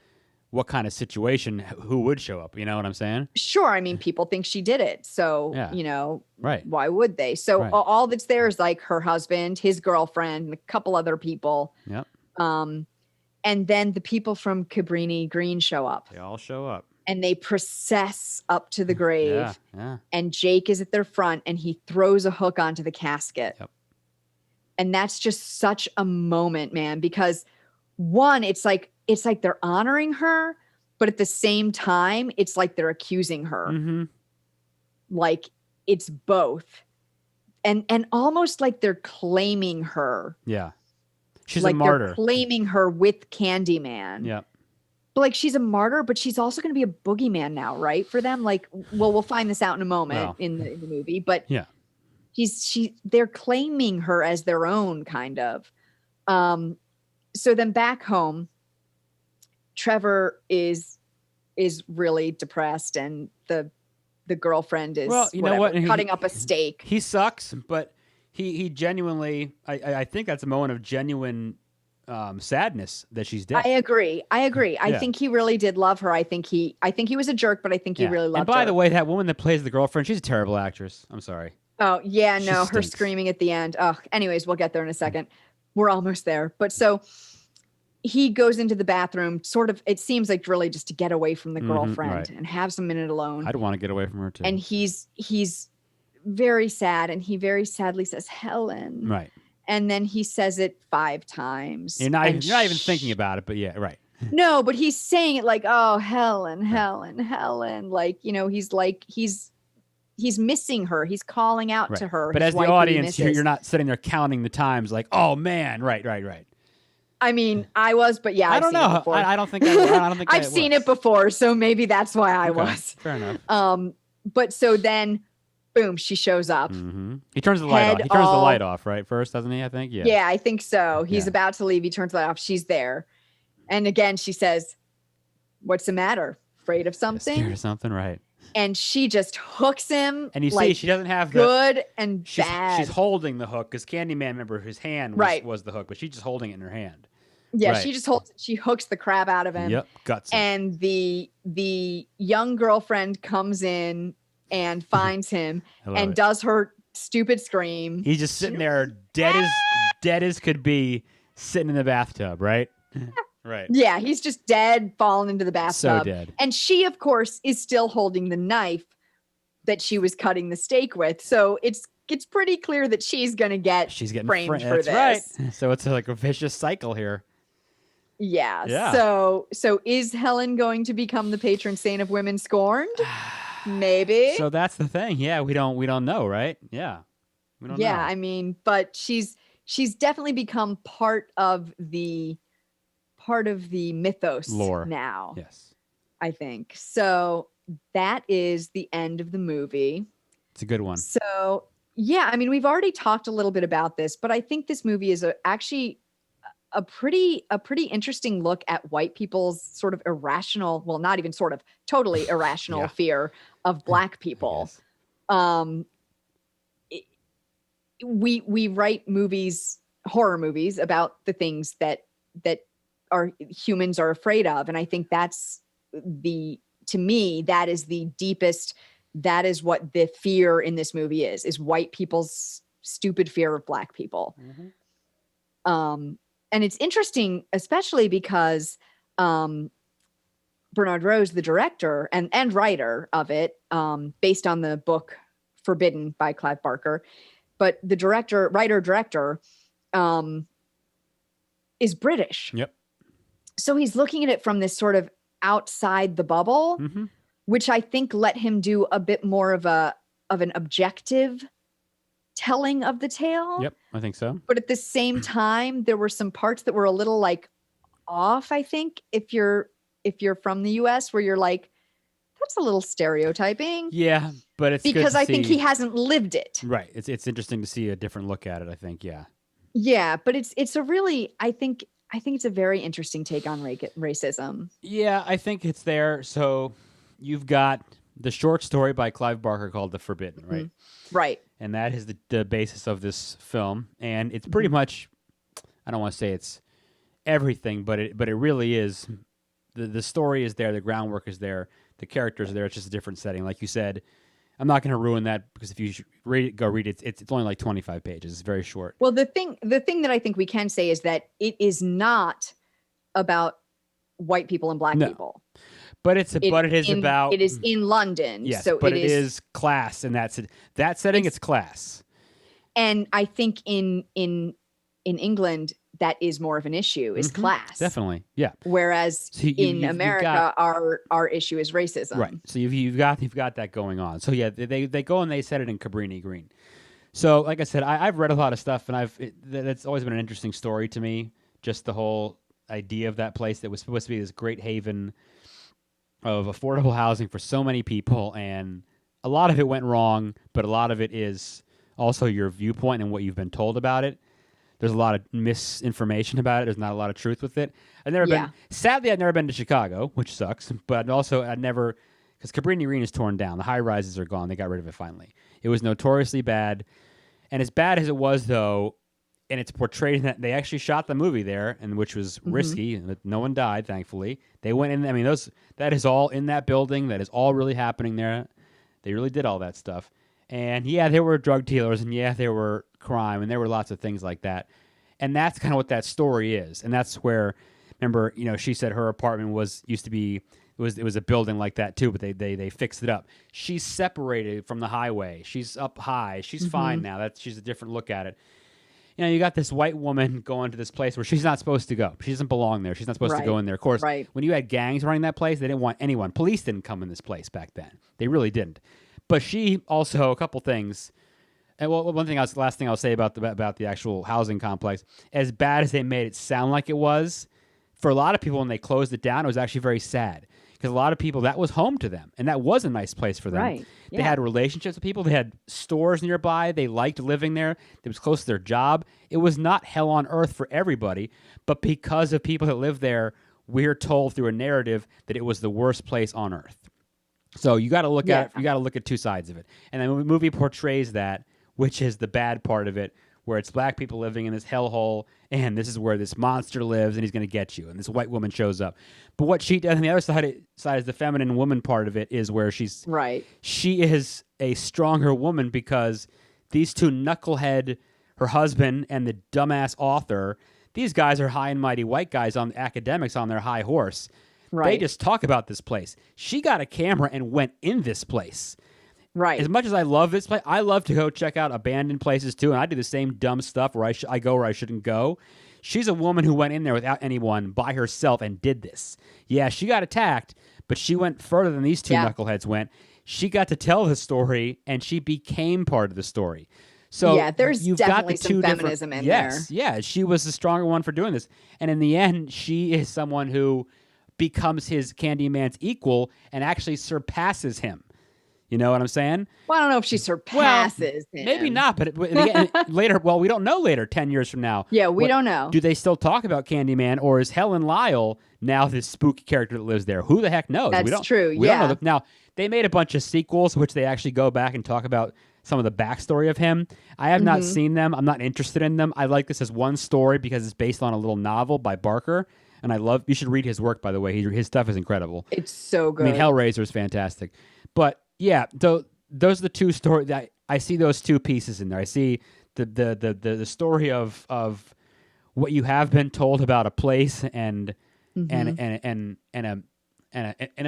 Speaker 2: what kind of situation, who would show up. You know what I'm saying?
Speaker 1: Sure. I mean, people think she did it. So,
Speaker 2: right.
Speaker 1: Why would they? So all that's there is like her husband, his girlfriend, and a couple other people.
Speaker 2: Yep.
Speaker 1: And then the people from Cabrini-Green show up.
Speaker 2: They all show up.
Speaker 1: And they process up to the grave.
Speaker 2: Yeah.
Speaker 1: And Jake is at their front, and he throws a hook onto the casket.
Speaker 2: Yep.
Speaker 1: And that's just such a moment, man, because one, it's like they're honoring her, but at the same time, it's like they're accusing her.
Speaker 2: Mm-hmm.
Speaker 1: Like it's both. And almost like they're claiming her.
Speaker 2: Yeah. She's like a martyr.
Speaker 1: They're claiming her with Candyman.
Speaker 2: Yeah.
Speaker 1: But like she's a martyr, but she's also going to be a boogeyman now, right? For them, like, well, we'll find this out in a moment in the movie, but
Speaker 2: yeah.
Speaker 1: They're claiming her as their own, kind of. So then back home, Trevor is is really depressed, and the girlfriend is
Speaker 2: Well, you know what?
Speaker 1: cutting up a steak.
Speaker 2: He sucks, but he genuinely, I think that's a moment of genuine sadness that she's dead.
Speaker 1: I agree. I think he really did love her. I think he was a jerk, but I think he really loved her.
Speaker 2: And by the way, that woman that plays the girlfriend, she's a terrible actress. I'm sorry.
Speaker 1: Oh, yeah, no, her
Speaker 2: stinks.
Speaker 1: screaming at the end. Oh, anyways, we'll get there in a second. We're almost there. But so he goes into the bathroom, sort of, it seems like really just to get away from the girlfriend
Speaker 2: right.
Speaker 1: and have some minute alone.
Speaker 2: I'd want to get away from her too.
Speaker 1: And he's very sad, and he very sadly says, Helen.
Speaker 2: Right.
Speaker 1: And then he says it 5 times.
Speaker 2: You're not even thinking about it, but yeah, right.
Speaker 1: No, but he's saying it like, oh, Helen, Helen, Helen. Like, you know, he's missing her. He's calling out to her.
Speaker 2: But as the audience, you're not sitting there counting the times like, oh man, right.
Speaker 1: I mean, I was, but yeah,
Speaker 2: I don't know. I don't think
Speaker 1: I've seen it before, so maybe that's why I was.
Speaker 2: Fair enough.
Speaker 1: But so then, boom, she shows up.
Speaker 2: Mm-hmm. He turns the light off. He turns the light off, right? First, doesn't he? I think. Yeah.
Speaker 1: Yeah, I think so. He's about to leave. He turns the light off. She's there, and again, she says, "What's the matter? Afraid of something?
Speaker 2: Scared of something, right?"
Speaker 1: And she just hooks him.
Speaker 2: And you see, she doesn't have
Speaker 1: good and bad.
Speaker 2: She's holding the hook because Candyman, remember, his hand was the hook, but she's just holding it in her hand.
Speaker 1: Yeah, she just holds it. She hooks the crap out of him.
Speaker 2: Yep, guts.
Speaker 1: And the young girlfriend comes in and finds him and does her stupid scream.
Speaker 2: He's just sitting there, dead as could be, sitting in the bathtub, right? Right.
Speaker 1: Yeah, he's just dead, fallen into the bathtub.
Speaker 2: So dead.
Speaker 1: And she, of course, is still holding the knife that she was cutting the steak with. So it's pretty clear that she's going to get framed for this.
Speaker 2: That's right. So it's like a vicious cycle here.
Speaker 1: Yeah. So is Helen going to become the patron saint of women scorned? Maybe.
Speaker 2: So that's the thing. Yeah, we don't know, right? Yeah. We don't know.
Speaker 1: I mean, but she's definitely become part of the mythos
Speaker 2: lore
Speaker 1: now.
Speaker 2: Yes.
Speaker 1: I think. So that is the end of the movie.
Speaker 2: It's a good one.
Speaker 1: So, yeah, I mean, we've already talked a little bit about this, but I think this movie is actually a pretty interesting look at white people's sort of irrational, well, not even sort of, totally irrational fear of Black people. We write horror movies about the things that our humans are afraid of, and I think that's to me, that is the deepest. That is what the fear in this movie is white people's stupid fear of Black people. Mm-hmm. And it's interesting, especially because Bernard Rose, the director and writer of it, based on the book Forbidden by Clive Barker, but the writer-director is British.
Speaker 2: Yep.
Speaker 1: So he's looking at it from this sort of outside the bubble, mm-hmm. which I think let him do a bit more of an objective telling of the tale.
Speaker 2: Yep, I think so.
Speaker 1: But at the same time, there were some parts that were a little like off, I think, if you're from the US, where you're like, that's a little stereotyping.
Speaker 2: Yeah, but it's
Speaker 1: because I think he hasn't lived it.
Speaker 2: Right. It's interesting to see a different look at it, I think, yeah.
Speaker 1: Yeah, but it's a really, I think it's a very interesting take on racism.
Speaker 2: Yeah, I think it's there. So you've got the short story by Clive Barker called The Forbidden, right?
Speaker 1: Mm-hmm. Right.
Speaker 2: And that is the basis of this film. And it's pretty much, I don't want to say it's everything, but it really is. The story is there. The groundwork is there. The characters are there. It's just a different setting. Like you said, I'm not going to ruin that because if you go read it. It's only like 25 pages. It's very short.
Speaker 1: Well, the thing that I think we can say is that it is not about white people and Black people.
Speaker 2: But it is
Speaker 1: in London.
Speaker 2: Yes,
Speaker 1: so
Speaker 2: but it is class, and that setting. It's class. And
Speaker 1: I think in England that is more of an issue, is class.
Speaker 2: Definitely, yeah.
Speaker 1: Whereas in America, our issue is racism.
Speaker 2: Right. So you've got that going on. So yeah, they go and they set it in Cabrini-Green. So like I said, I've read a lot of stuff, and that's always been an interesting story to me. Just the whole idea of that place that was supposed to be this great haven of affordable housing for so many people, and a lot of it went wrong, but a lot of it is also your viewpoint and what you've been told about it. There's a lot of misinformation about it. There's not a lot of truth with it. Sadly, I've never been to Chicago, which sucks. But also, because Cabrini-Green is torn down. The high rises are gone. They got rid of it finally. It was notoriously bad. And as bad as it was, though, and it's portrayed that they actually shot the movie there, and which was risky. And no one died, thankfully. They went in. I mean, that is all in that building. That is all really happening there. They really did all that stuff. And yeah, there were drug dealers, and yeah, there were crime, and there were lots of things like that. And that's kind of what that story is. And that's where, remember, she said her apartment used to be. It was a building like that too, but they fixed it up. She's separated from the highway. She's up high. She's fine now. She's a different look at it. You got this white woman going to this place where she's not supposed to go. She doesn't belong there. She's not supposed to go in there. Of course, when you had gangs running that place, they didn't want anyone. Police didn't come in this place back then. They really didn't. But she also, a couple things. And last thing I'll say about the actual housing complex, as bad as they made it sound like it was, for a lot of people when they closed it down, it was actually very sad. Because a lot of people, that was home to them. And that was a nice place for them.
Speaker 1: Right. Yeah.
Speaker 2: They had relationships with people. They had stores nearby. They liked living there. It was close to their job. It was not hell on earth for everybody. But because of people that lived there, we're told through a narrative that it was the worst place on earth. So you got to look at it. You got to look at two sides of it. And the movie portrays that, which is the bad part of it, where it's black people living in this hellhole, and this is where this monster lives, and he's going to get you. And this white woman shows up. But what she does on the other side is the feminine woman part of it, is where she is a stronger woman because these two knucklehead, her husband and the dumbass author, these guys are high and mighty white guys on academics on their high horse. Right. They just talk about this place. She got a camera and went in this place. Right. As much as I love this place, I love to go check out abandoned places too, and I do the same dumb stuff where I go where I shouldn't go. She's a woman who went in there without anyone by herself and did this. Yeah, she got attacked, but she went further than these two knuckleheads went. She got to tell the story, and she became part of the story. So
Speaker 1: yeah, there's definitely some feminism in there.
Speaker 2: Yeah, she was the stronger one for doing this. And in the end, she is someone who becomes his Candyman's equal and actually surpasses him. You know what I'm saying?
Speaker 1: Well, I don't know if she surpasses him.
Speaker 2: Maybe not, but again, later, we don't know later, 10 years from now.
Speaker 1: Yeah, we don't know.
Speaker 2: Do they still talk about Candyman, or is Helen Lyle now this spooky character that lives there? Who the heck knows?
Speaker 1: That's true,
Speaker 2: we don't know. Now, they made a bunch of sequels, which they actually go back and talk about some of the backstory of him. I have not seen them. I'm not interested in them. I like this as one story because it's based on a little novel by Barker. And you should read his work, by the way. His stuff is incredible.
Speaker 1: It's so good.
Speaker 2: I mean, Hellraiser is fantastic. But yeah, those are the two stories that I see. Those two pieces in there. I see the story of what you have been told about a place and a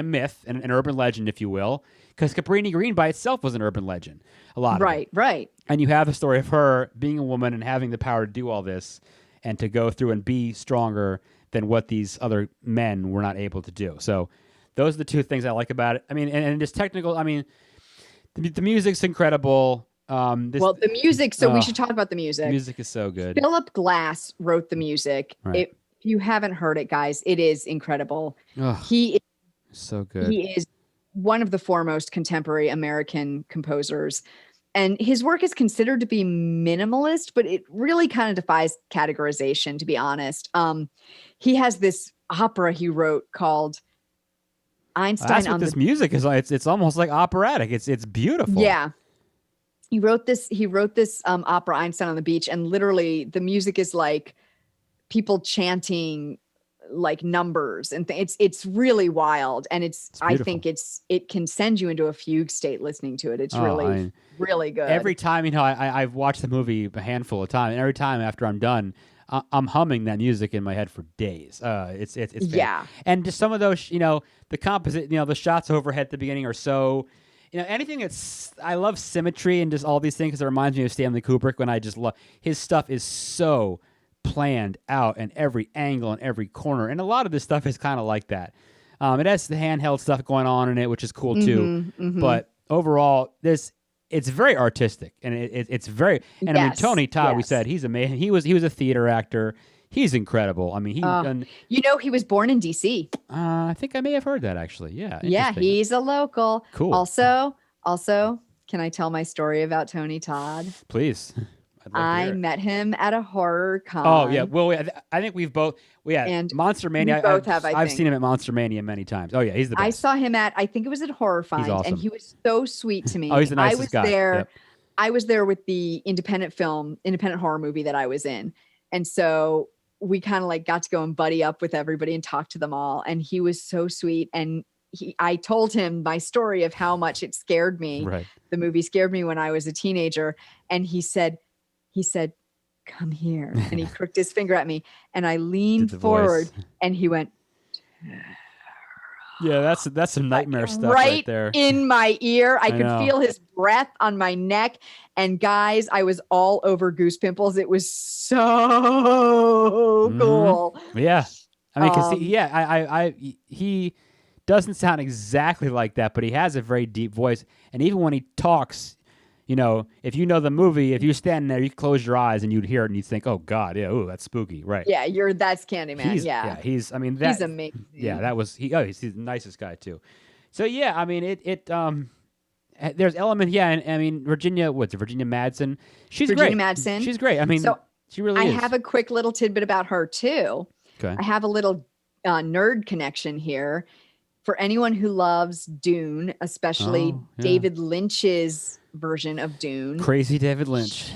Speaker 2: myth and an urban legend, if you will. Because Cabrini-Green by itself was an urban legend. A lot of it.
Speaker 1: Right.
Speaker 2: And you have the story of her being a woman and having the power to do all this and to go through and be stronger than what these other men were not able to do. So those are the two things I like about it. I mean, and it's technical. I mean, the music's incredible.
Speaker 1: The music. So we should talk about the music.
Speaker 2: The music is so good.
Speaker 1: Philip Glass wrote the music.
Speaker 2: Right.
Speaker 1: If you haven't heard it, guys, it is incredible.
Speaker 2: Ugh,
Speaker 1: he is
Speaker 2: so good.
Speaker 1: He is one of the foremost contemporary American composers. And his work is considered to be minimalist, but it really kind of defies categorization, to be honest. He has this opera he wrote called Einstein.
Speaker 2: That's what this music is like. It's almost like operatic. It's beautiful.
Speaker 1: Yeah. He wrote this opera, Einstein on the Beach, and literally the music is like people chanting like numbers and it's really wild, and I think it can send you into a fugue state listening to it. It's really good.
Speaker 2: Every time, I've watched the movie a handful of times, and every time after I'm done, I'm humming that music in my head for days. It's
Speaker 1: yeah.
Speaker 2: And just some of those, the composite, the shots overhead at the beginning are so, anything I love symmetry and just all these things, because it reminds me of Stanley Kubrick, when I just love his stuff is so planned out and every angle and every corner, and a lot of this stuff is kind of like that. It has the handheld stuff going on in it, which is cool too. But overall, it's very artistic, and it's very. And I mean, Tony Todd, we said he's amazing. He was a theater actor. He's incredible. I mean,
Speaker 1: he was born in D.C.
Speaker 2: I think I may have heard that actually. Yeah.
Speaker 1: Yeah, he's a local.
Speaker 2: Cool.
Speaker 1: Also, can I tell my story about Tony Todd?
Speaker 2: Please. I'd love to
Speaker 1: I
Speaker 2: hear it.
Speaker 1: met him at a horror
Speaker 2: Oh yeah,
Speaker 1: con,
Speaker 2: well, I think we've both. Well, yeah,
Speaker 1: and
Speaker 2: Monster
Speaker 1: we
Speaker 2: Mania.
Speaker 1: both have, I
Speaker 2: I've
Speaker 1: think.
Speaker 2: seen him at Monster Mania many times. Oh yeah, he's the
Speaker 1: I
Speaker 2: best.
Speaker 1: saw him at, I think it was at Horror
Speaker 2: He's
Speaker 1: Find, and
Speaker 2: awesome.
Speaker 1: he was so sweet to
Speaker 2: Oh, he's
Speaker 1: me.
Speaker 2: the nicest guy. Yep.
Speaker 1: I was there with the independent horror movie that I was in. And so we kind of like got to go and buddy up with everybody and talk to them all. And he was so sweet. And I told him my story of how much it scared me.
Speaker 2: Right.
Speaker 1: The movie scared me when I was a teenager. And he said, come here. And he crooked his finger at me. And I leaned forward and he went,
Speaker 2: yeah, that's some nightmare stuff right there.
Speaker 1: In my ear. I could
Speaker 2: know.
Speaker 1: feel his breath on my neck. And guys, I was all over Goose Pimples. It was so cool.
Speaker 2: Yeah. I mean, because he doesn't sound exactly like that, but he has a very deep voice. And even when he talks, you know, if you know the movie, if you stand there, you close your eyes and you'd hear it and you think, oh God, yeah, ooh, that's spooky, right?
Speaker 1: Yeah, that's Candyman.
Speaker 2: He's
Speaker 1: he's amazing.
Speaker 2: Yeah, he's the nicest guy too. So yeah, I mean there's element, yeah, and I mean Virginia Madsen,
Speaker 1: Virginia Madsen.
Speaker 2: She's great. I mean,
Speaker 1: so
Speaker 2: she really is.
Speaker 1: I have a quick little tidbit about her too.
Speaker 2: Okay.
Speaker 1: I have a little nerd connection here for anyone who loves Dune, especially David Lynch's version of Dune.
Speaker 2: Crazy David Lynch.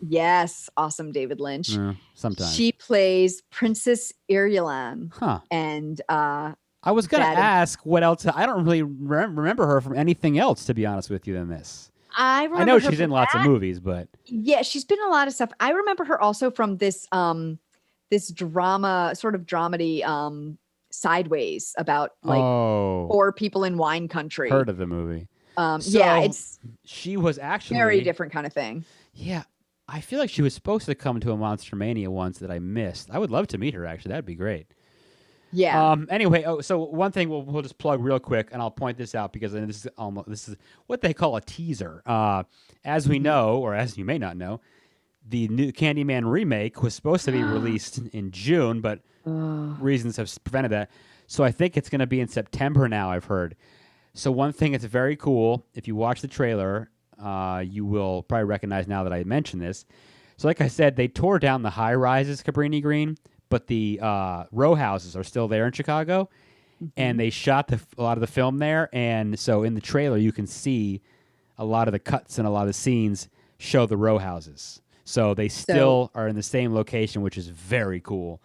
Speaker 1: Yes, awesome David Lynch.
Speaker 2: Sometimes.
Speaker 1: She plays Princess Irulan.
Speaker 2: Huh.
Speaker 1: And
Speaker 2: I was going to ask what else. I don't really remember her from anything else, to be honest with you, than this.
Speaker 1: I
Speaker 2: know she's in lots of movies, but
Speaker 1: yeah, she's been in a lot of stuff. I remember her also from this this drama, sort of dramedy Sideways, about like poor people in wine country.
Speaker 2: Heard of the movie. She was actually
Speaker 1: very different kind of thing.
Speaker 2: Yeah, I feel like she was supposed to come to a Monster Mania once that I missed. I would love to meet her. Actually, that'd be great.
Speaker 1: Yeah.
Speaker 2: Anyway, so one thing we'll just plug real quick, and I'll point this out because this is what they call a teaser. As we know, or as you may not know, the new Candyman remake was supposed to be released in June, but reasons have prevented that. So I think it's going to be in September now, I've heard. So one thing that's very cool, if you watch the trailer, you will probably recognize now that I mentioned this. So like I said, they tore down the high-rises, Cabrini-Green, but the row houses are still there in Chicago, and they shot a lot of the film there. And so in the trailer, you can see a lot of the cuts and a lot of the scenes show the row houses. So they still are in the same location, which is very cool.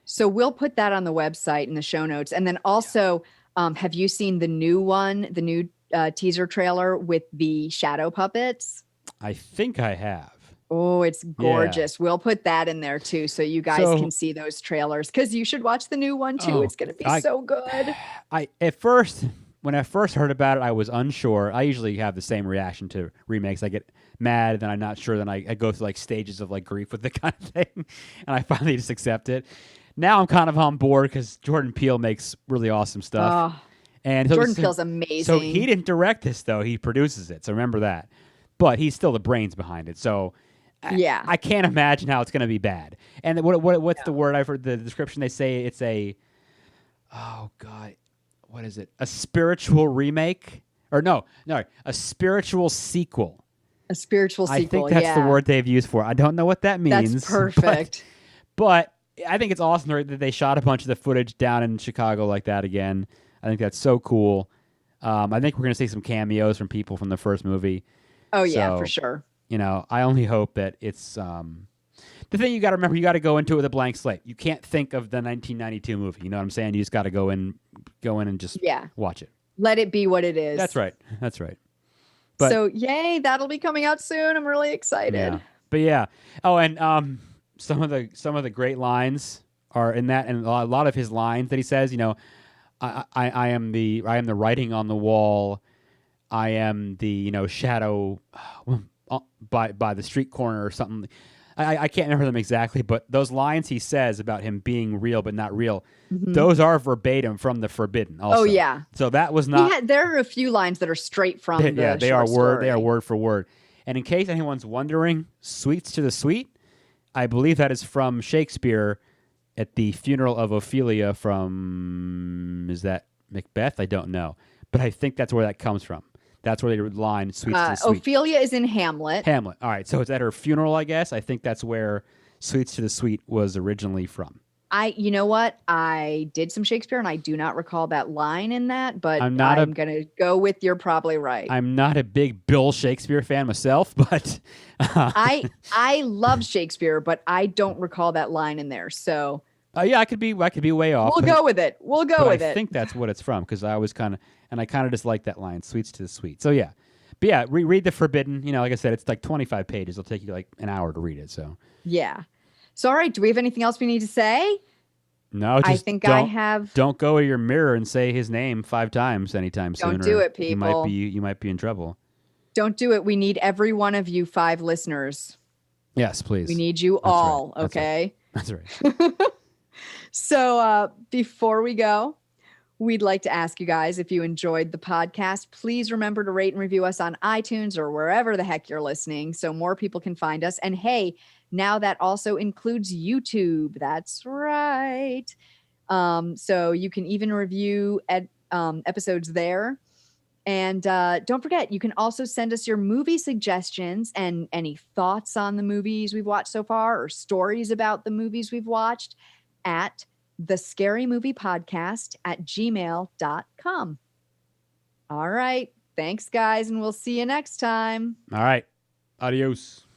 Speaker 1: So we'll put that on the website in the show notes. And then also, have you seen the new teaser trailer with the shadow puppets?
Speaker 2: I think I have.
Speaker 1: Oh, it's gorgeous. Yeah. We'll put that in there too, so you guys can see those trailers, because you should watch the new one too. It's going to be so good.
Speaker 2: When I first heard about it, I was unsure. I usually have the same reaction to remakes. I get mad, then I'm not sure, then I go through like stages of like grief with the kind of thing, and I finally just accept it. Now I'm kind of on board because Jordan Peele makes really awesome stuff. And
Speaker 1: Jordan Peele's amazing.
Speaker 2: So he didn't direct this though; he produces it. So remember that. But he's still the brains behind it. So
Speaker 1: yeah,
Speaker 2: I can't imagine how it's going to be bad. And what's the word I've heard? The description they say it's a, oh God, what is it? A spiritual remake? Or no, a spiritual sequel.
Speaker 1: A spiritual sequel.
Speaker 2: I think that's the word they've used for it. I don't know what that means.
Speaker 1: That's perfect.
Speaker 2: But I think it's awesome that they shot a bunch of the footage down in Chicago like that again. I think that's so cool. I think we're going to see some cameos from people from the first movie.
Speaker 1: Oh, yeah, for sure.
Speaker 2: You know, I only hope that it's the thing you got to remember. You got to go into it with a blank slate. You can't think of the 1992 movie. You know what I'm saying? You just got to go in and just watch it.
Speaker 1: Let it be what it is.
Speaker 2: That's right. But,
Speaker 1: so yay, that'll be coming out soon. I'm really excited.
Speaker 2: Yeah. But yeah. Oh, and some of the great lines are in that, and a lot of his lines that he says. You know, I am the writing on the wall. I am the shadow by the street corner or something. I can't remember them exactly, but those lines he says about him being real but not real, those are verbatim from The Forbidden. Also.
Speaker 1: Oh yeah.
Speaker 2: So that was not.
Speaker 1: There are a few lines that are straight from the
Speaker 2: they are
Speaker 1: story.
Speaker 2: They are word for word. And in case anyone's wondering, "Sweets to the Sweet," I believe that is from Shakespeare at the funeral of Ophelia from, is that Macbeth? I don't know, but I think that's where that comes from. That's where they line Sweets to the Sweet.
Speaker 1: Ophelia is in Hamlet.
Speaker 2: Hamlet. All right. So it's at her funeral, I guess. I think that's where Sweets to the Sweet was originally from.
Speaker 1: You know what? I did some Shakespeare and I do not recall that line in that, but I'm going to go with you're probably right.
Speaker 2: I'm not a big Bill Shakespeare fan myself, but
Speaker 1: I love Shakespeare, but I don't recall that line in there. So
Speaker 2: yeah, I could be way off.
Speaker 1: We'll go with it.
Speaker 2: I think that's what it's from because I always kind of just like that line, Sweets to the Sweet. So yeah. But yeah, read The Forbidden. You know, like I said, it's like 25 pages. It'll take you like an hour to read it. So
Speaker 1: yeah. So, all right. Do we have anything else we need to say?
Speaker 2: No,
Speaker 1: I think I have.
Speaker 2: Don't go to your mirror and say his name 5 times anytime soon.
Speaker 1: Don't do it, people.
Speaker 2: You might be in trouble.
Speaker 1: Don't do it. We need every one of you 5 listeners.
Speaker 2: Yes, please.
Speaker 1: We need you all.
Speaker 2: Right.
Speaker 1: Okay.
Speaker 2: That's right.
Speaker 1: So, before we go, we'd like to ask you guys if you enjoyed the podcast, please remember to rate and review us on iTunes or wherever the heck you're listening so more people can find us. And hey, now that also includes YouTube. That's right. So you can even review episodes there. And don't forget, you can also send us your movie suggestions and any thoughts on the movies we've watched so far or stories about the movies we've watched at thescarymoviepodcast@gmail.com. All right. Thanks, guys, and we'll see you next time.
Speaker 2: All right. Adios.